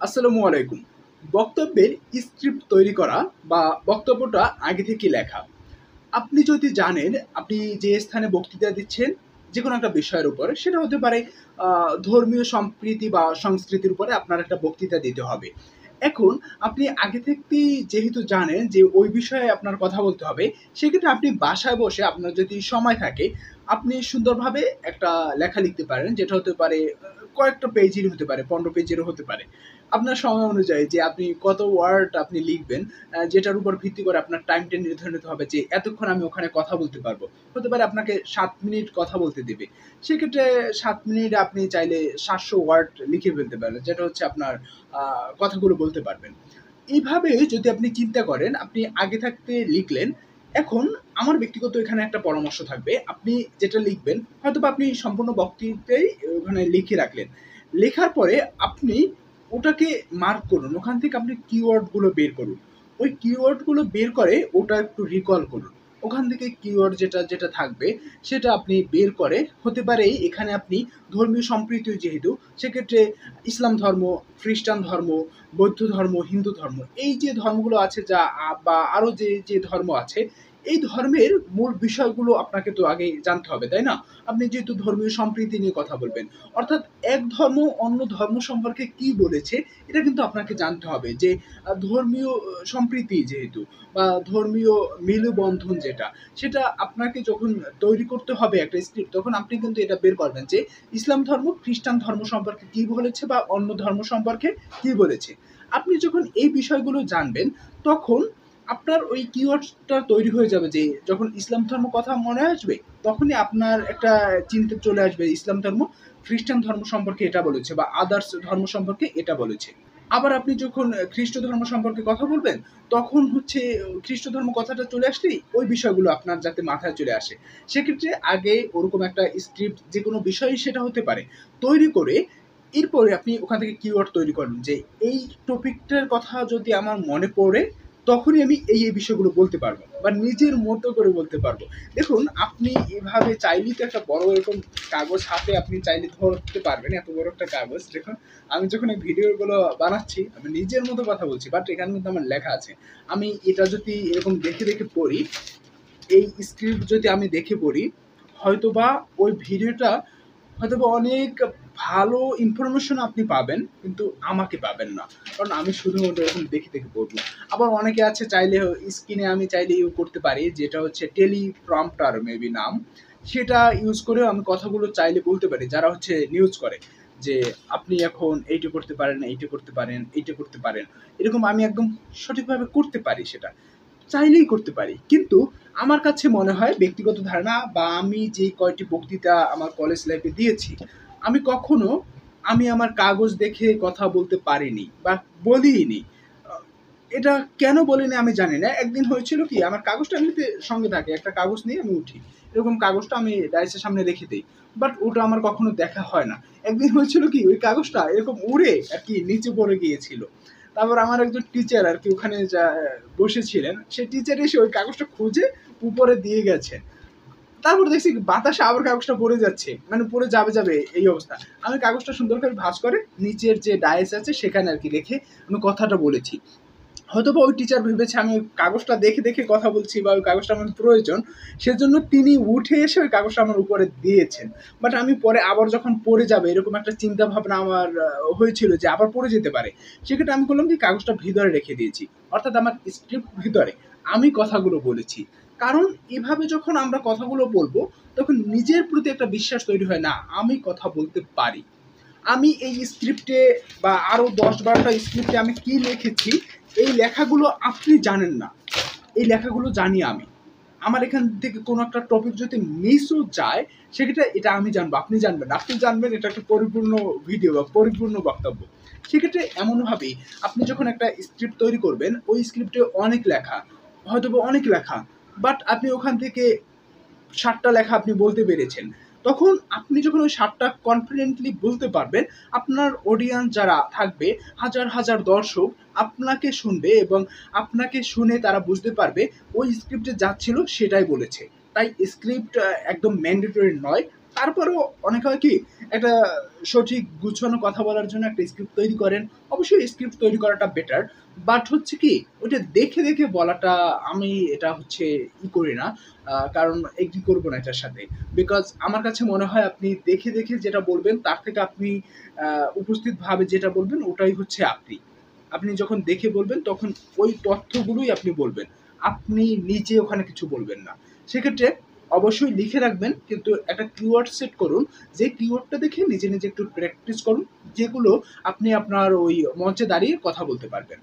আসসালামু আলাইকুম। বক্তব্যের স্ক্রিপ্ট তৈরি করা বা বক্তব্যটা আগে থেকে লেখা। আপনি যদি জানেন আপনি যে স্থানে বক্তৃতা দিচ্ছেন যেকোনো একটা বিষয়ের উপরে, সেটা হতে পারে ধর্মীয় সম্প্রীতি বা সংস্কৃতির উপরে আপনার একটা বক্তৃতা দিতে হবে। এখন আপনি আগে থেকেই যেহেতু জানেন যে ওই বিষয়ে আপনার কথা বলতে হবে, সেক্ষেত্রে আপনি বাসায় বসে আপনার যদি সময় থাকে, আপনি সুন্দরভাবে একটা লেখা লিখতে পারেন। যেটা হতে পারে কয়েকটা পেজেরই হতে পারে, ১৫ পেজেরও হতে পারে। আপনার সময় অনুযায়ী যে আপনি কত ওয়ার্ড আপনি লিখবেন, যেটার উপর ভিত্তি করে আপনার টাইমটা নির্ধারিত হবে যে এতক্ষণ আমি ওখানে কথা বলতে পারবো। হতে পারে আপনাকে ৭ মিনিট কথা বলতে দেবে। সেক্ষেত্রে ৭ মিনিটে আপনি চাইলে ৭০০ ওয়ার্ড লিখে ফেলতে পারেন। যেটা হচ্ছে আপনার কথাগুলো বলতে পারবেন। এইভাবে যদি আপনি চিন্তা করেন, আপনি আগে থাকতে লিখলেন। এখন আমার ব্যক্তিগত এখানে একটা পরামর্শ থাকবে। আপনি যেটা লিখবেন, হয়তোবা আপনি সম্পূর্ণ বক্তৃতাই ওখানে লিখে রাখলেন। লেখার পরে আপনি ওটাকে মার্ক করুন। ওখান থেকে আপনি কিওয়ার্ড গুলো বের করুন। ওই কিওয়ার্ড গুলো বের করে ওটা একটু রিকল করুন। ওখান থেকে কিওয়ার্ড যেটা থাকবে সেটা আপনি বের করে, হতে পারে এখানে আপনি ধর্মীয় সম্প্রীতি যেহেতু, সেক্ষেত্রে ইসলাম ধর্ম, খ্রিস্টান ধর্ম, বৌদ্ধ ধর্ম, হিন্দু ধর্ম, এই যে ধর্মগুলো আছে যা বা আরো যে ধর্ম আছে, এই ধর্মের মূল বিষয়গুলো আপনাকে তো আগে জানতে হবে, তাই না? আপনি যেহেতু ধর্মীয় সম্প্রীতি নিয়ে কথা বলবেন, অর্থাৎ এক ধর্ম অন্য ধর্ম সম্পর্কে কি বলেছে, এটা কিন্তু আপনাকে জানতে হবে যে ধর্মীয় সম্প্রীতি যেহেতু বা ধর্মীয় মেলবন্ধন যেটা, সেটা আপনাকে যখন তৈরি করতে হবে একটা স্ক্রিপ্ট, তখন আপনি কিন্তু এটা বের করবেন যে ইসলাম ধর্ম খ্রিস্টান ধর্ম সম্পর্কে কি বলেছে বা অন্য ধর্ম সম্পর্কে কি বলেছে। আপনি যখন এই বিষয়গুলো জানবেন, তখন আপনার ওই কিওয়ার্ডটা তৈরি হয়ে যাবে যে যখন ইসলাম ধর্ম কথা মনে আসবে, তখনই আপনার একটা চিন্তা চলে আসবে ইসলাম ধর্ম খ্রিস্টান ধর্ম সম্পর্কে এটা বলেছে বা আদার্স ধর্ম সম্পর্কে এটা বলেছে। আবার আপনি যখন খ্রিস্ট ধর্ম সম্পর্কে কথা বলবেন, তখন হচ্ছে খ্রিস্ট ধর্ম কথাটা চলে আসলেই ওই বিষয়গুলো আপনার যাতে মাথায় চলে আসে। সেক্ষেত্রে আগে ওরকম একটা স্ক্রিপ্ট যেকোনো বিষয়ই সেটা হতে পারে, তৈরি করে এরপরে আপনি ওখান থেকে কিওয়ার্ড তৈরি করেন যে এই টপিকটার কথা যদি আমার মনে পড়ে, তখনই আমি এই বিষয়গুলো বলতে পারবো বা নিজের মতো করে বলতে পারবো। দেখুন, আপনি এভাবে চাইলেই তো একটা বড় এরকম কাগজ হাতে আপনি চাইলে ধরতে পারবেন, এত বড় একটা কাগজ। দেখুন, আমি যখন এই ভিডিওগুলো বানাচ্ছি আমি নিজের মতো কথা বলছি, বাট এখানে কিন্তু আমার লেখা আছে। আমি এটা যদি এরকম দেখে দেখে পড়ি, এই স্ক্রিপ্ট যদি আমি দেখে পড়ি, হয়তোবা ওই ভিডিওটা হয়তোবা অনেক ভালো ইনফরমেশন আপনি পাবেন, কিন্তু আমাকে পাবেন না। কারণ আমি শুধুমাত্র এরকম দেখে দেখে পড়বো। আবার অনেকে আছে চাইলে স্ক্রিনে আমি চাইলে ইউজ করতে পারি, যেটা হচ্ছে টেলিপ্রম্পটার মেবি নাম। সেটা ইউজ করেও আমি কথাগুলো চাইলে বলতে পারি, যারা হচ্ছে নিউজ করে যে আপনি এখন এইটা করতে পারেন, এইটা করতে পারেন, এইটা করতে পারেন। এরকম আমি একদম সঠিকভাবে করতে পারি, সেটা চাইলেই করতে পারি। কিন্তু আমার কাছে মনে হয় ব্যক্তিগত ধারণা বা আমি যে কয়টি বক্তৃতা আমার কলেজ লাইফে দিয়েছি, আমি কখনো আমি আমার কাগজ দেখে কথা বলতে পারিনি বা বলিনি। এটা কেন বলিনি আমি জানি না। একদিন হয়েছিল কি, আমার কাগজটা এমনিতে সঙ্গে থাকে, একটা কাগজ নিয়ে আমি উঠি, এরকম কাগজটা আমি ডাইসের সামনে রেখে দিই, বাট ওটা আমার কখনো দেখা হয় না। একদিন হয়েছিল কি, ওই কাগজটা এরকম উড়ে আর কি নিচে পড়ে গিয়েছিল। তারপর আমার একজন টিচার আর কি ওখানে যা বসেছিলেন, সেই টিচার এসে ওই কাগজটা খুঁজে উপরে দিয়ে গেছে। তারপর দেখছি বাতাসে আবার কাগজটা পড়ে যাচ্ছে, মানে পড়ে যাবে এই অবস্থা। আমি কাগজটা সুন্দর করে ভাঁজ করে নিচের যে ডায়েস আছে সেখানে আর কি রেখে আমি কথাটা বলেছি। হয়তোবা ওই টিচার ভেবেছে আমি ওই কাগজটা দেখে দেখে কথা বলছি বা ওই কাগজটা আমার প্রয়োজন, সেজন্য তিনি উঠে এসে ওই কাগজটা আমার উপরে দিয়েছেন। বাট আমি পরে আবার যখন পড়ে যাবে এরকম একটা চিন্তা ভাবনা আমার হয়েছিল যে আবার পড়ে যেতে পারে। সেক্ষেত্রে আমি করলাম কি, কাগজটা ভিতরে রেখে দিয়েছি। অর্থাৎ আমার স্ক্রিপ্ট ভিতরে আমি কথাগুলো বলেছি। কারণ এভাবে যখন আমরা কথাগুলো বলবো, তখন নিজের প্রতি একটা বিশ্বাস তৈরি হয়, না আমি কথা বলতে পারি। আমি এই স্ক্রিপ্টে বা আরো ১০-১২টা স্ক্রিপ্টে আমি কি লিখেছি, এই লেখাগুলো আপনি জানেন না, এই লেখাগুলো জানি আমি। আমার এখান থেকে কোনো একটা টপিক যদি মিসও যায়, সেক্ষেত্রে এটা আমি জানবো, আপনি জানবেন, আপনি জানবেন এটা একটা পরিপূর্ণ ভিডিও বা পরিপূর্ণ বক্তব্য। সেক্ষেত্রে এমনভাবেই আপনি যখন একটা স্ক্রিপ্ট তৈরি করবেন, ওই স্ক্রিপ্টে অনেক লেখা, হয়তোবা অনেক লেখা, বাট আপনি ওখান থেকে ৭টা লেখা আপনি বলতে পেরেছেন। তখন আপনি যখন ওই ৭টা কনফিডেন্টলি বলতে পারবেন, আপনার অডিয়েন্স যারা থাকবে, হাজার হাজার দর্শক আপনাকে শুনবে এবং আপনাকে শুনে তারা বুঝতে পারবে ওই স্ক্রিপ্টে যা ছিল সেটাই বলেছে। তাই স্ক্রিপ্ট একদম ম্যান্ডেটরি নয়। তারপরেও অনেকে হয় কি একটা সঠিক গুছানো কথা বলার জন্য একটা স্ক্রিপ্ট তৈরি করেন। অবশ্যই স্ক্রিপ্ট তৈরি করাটা বেটার। বাট হচ্ছে কি ওইটা দেখে, দেখে বলাটা আমি এটা হচ্ছে করি না। কারণ এগ্রি করব না এটার সাথে। বিকজ আমার কাছে মনে হয় আপনি দেখে, দেখে যেটা বলবেন তার থেকে আপনি আ উপস্থিতভাবে যেটা বলবেন ওটাই হচ্ছে আপনি। আপনি যখন দেখে বলবেন তখন ওই তথ্যগুলোই আপনি বলবেন। আপনি নিজে ওখানে কিছু বলবেন না। সেক্ষেত্রে অবশ্যই লিখে রাখবেন কিন্তু একটা কিওয়ার্ড সেট করুন। যে কিওয়ার্ডটা দেখে নিজে, নিজে একটু প্র্যাকটিস করুন। যেগুলো আপনি আপনার ওই মঞ্চে দাঁড়িয়ে কথা বলতে পারবেন।